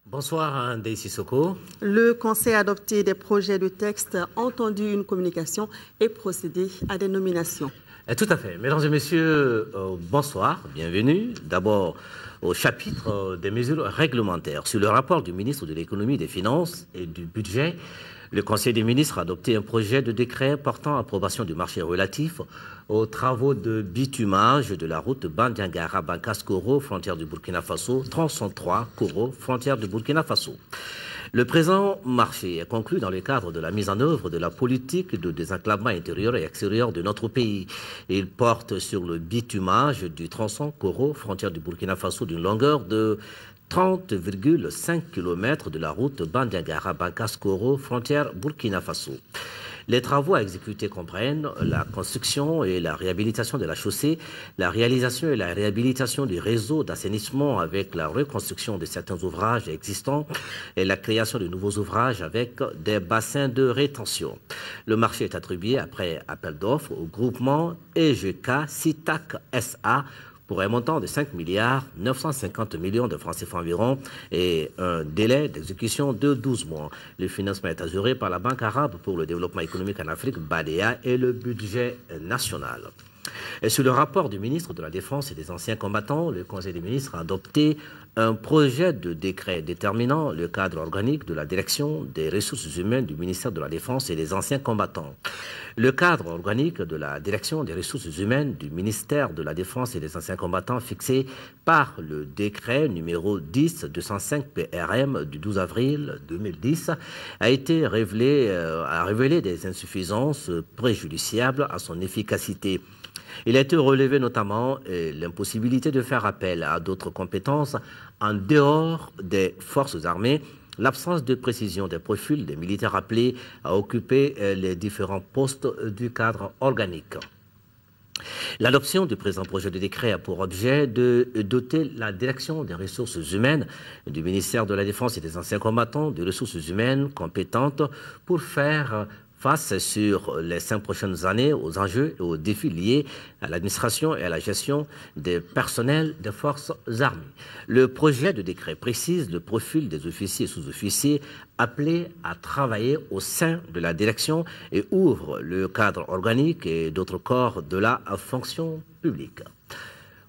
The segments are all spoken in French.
Bonsoir, Ndeye Sissoko. Le Conseil a adopté des projets de texte, entendu une communication et procédé à des nominations. Tout à fait. Mesdames et messieurs, bonsoir, bienvenue. D'abord, au chapitre des mesures réglementaires. Sur le rapport du ministre de l'Économie, des Finances et du Budget, le Conseil des ministres a adopté un projet de décret portant approbation du marché relatif aux travaux de bitumage de la route Bandiangara-Bankas-Koro, frontière du Burkina Faso, tronçon 3, Koro, frontière du Burkina Faso. Le présent marché est conclu dans le cadre de la mise en œuvre de la politique de désenclavement intérieur et extérieur de notre pays. Il porte sur le bitumage du tronçon Koro, frontière du Burkina Faso, d'une longueur de 30,5 km de la route Bandiagara-Bankas-Koro, frontière Burkina Faso. Les travaux à exécuter comprennent la construction et la réhabilitation de la chaussée, la réalisation et la réhabilitation du réseau d'assainissement avec la reconstruction de certains ouvrages existants et la création de nouveaux ouvrages avec des bassins de rétention. Le marché est attribué après appel d'offres au groupement EGK SITAC SA pour un montant de 5 milliards 950 millions de francs CFA environ et un délai d'exécution de 12 mois. Le financement est assuré par la Banque arabe pour le développement économique en Afrique, BADEA, et le budget national. Et sur le rapport du ministre de la Défense et des anciens combattants, le Conseil des ministres a adopté un projet de décret déterminant le cadre organique de la direction des ressources humaines du ministère de la Défense et des anciens combattants. Le cadre organique de la direction des ressources humaines du ministère de la Défense et des anciens combattants fixé par le décret numéro 10-205 PRM du 12 avril 2010 a révélé des insuffisances préjudiciables à son efficacité. Il a été relevé notamment l'impossibilité de faire appel à d'autres compétences en dehors des forces armées, l'absence de précision des profils des militaires appelés à occuper les différents postes du cadre organique. L'adoption du présent projet de décret a pour objet de doter la direction des ressources humaines du ministère de la Défense et des anciens combattants de ressources humaines compétentes pour faire face sur les 5 prochaines années aux enjeux et aux défis liés à l'administration et à la gestion des personnels des forces armées. Le projet de décret précise le profil des officiers et sous-officiers appelés à travailler au sein de la direction et ouvre le cadre organique et d'autres corps de la fonction publique.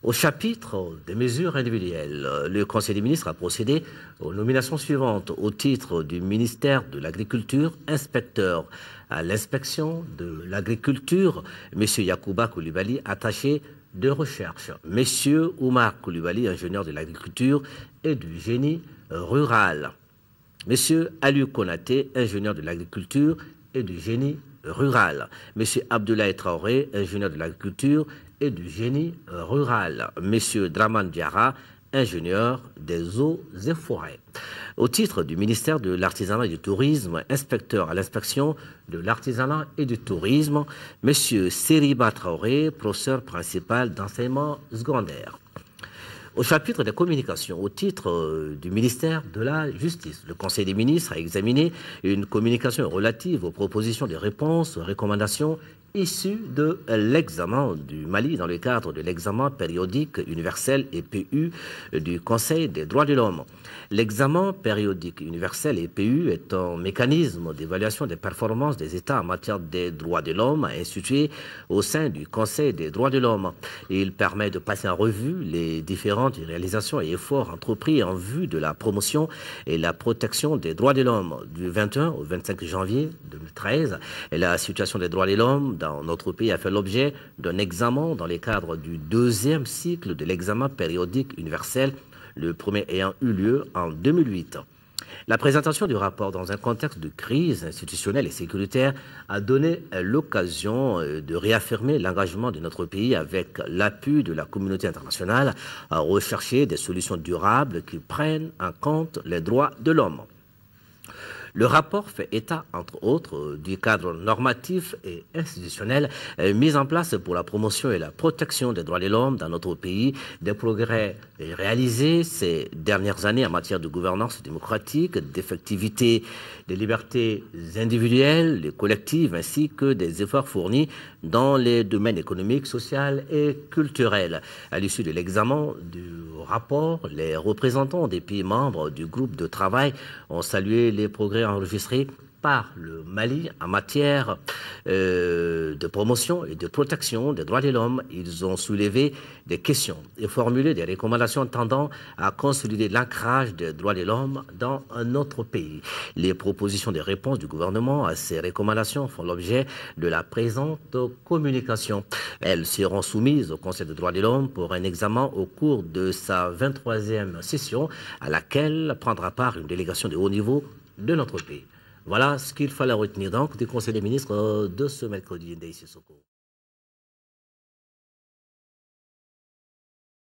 Au chapitre des mesures individuelles, le Conseil des ministres a procédé aux nominations suivantes au titre du ministère de l'Agriculture, inspecteur à l'inspection de l'agriculture, M. Yacouba Koulibaly, attaché de recherche, M. Oumar Koulibaly, ingénieur de l'agriculture et du génie rural, M. Aliou Konaté, ingénieur de l'agriculture et du génie rural, M. Abdoulaye Traoré, ingénieur de l'agriculture et du génie rural, M. Draman Diarra, ingénieur des eaux et forêts. Au titre du ministère de l'Artisanat et du Tourisme, inspecteur à l'inspection de l'artisanat et du tourisme, M. Seriba Traoré, professeur principal d'enseignement secondaire. Au chapitre des communications, au titre du ministère de la Justice, le Conseil des ministres a examiné une communication relative aux propositions de réponses, aux recommandations issues de l'examen du Mali dans le cadre de l'examen périodique universel EPU du Conseil des droits de l'homme. L'examen périodique universel EPU est un mécanisme d'évaluation des performances des États en matière des droits de l'homme institué au sein du Conseil des droits de l'homme. Il permet de passer en revue les différentes réalisations et efforts entrepris en vue de la promotion et la protection des droits de l'homme du 21 au 25 janvier 2013. Et la situation des droits de l'homme dans notre pays a fait l'objet d'un examen dans le cadre du 2e cycle de l'examen périodique universel, le premier ayant eu lieu en 2008. La présentation du rapport dans un contexte de crise institutionnelle et sécuritaire a donné l'occasion de réaffirmer l'engagement de notre pays avec l'appui de la communauté internationale à rechercher des solutions durables qui prennent en compte les droits de l'homme. Le rapport fait état, entre autres, du cadre normatif et institutionnel mis en place pour la promotion et la protection des droits de l'homme dans notre pays, des progrès réalisés ces dernières années en matière de gouvernance démocratique, d'effectivité des libertés individuelles, et collectives, ainsi que des efforts fournis dans les domaines économiques, social et culturels. À l'issue de l'examen du rapport, les représentants des pays membres du groupe de travail ont salué les progrès enregistrés par le Mali en matière de promotion et de protection des droits de l'homme. Ils ont soulevé des questions et formulé des recommandations tendant à consolider l'ancrage des droits de l'homme dans un autre pays. Les propositions de réponse du gouvernement à ces recommandations font l'objet de la présente communication. Elles seront soumises au Conseil des droits de l'homme pour un examen au cours de sa 23e session à laquelle prendra part une délégation de haut niveau de notre pays. Voilà ce qu'il fallait retenir donc du Conseil des ministres de ce mercredi.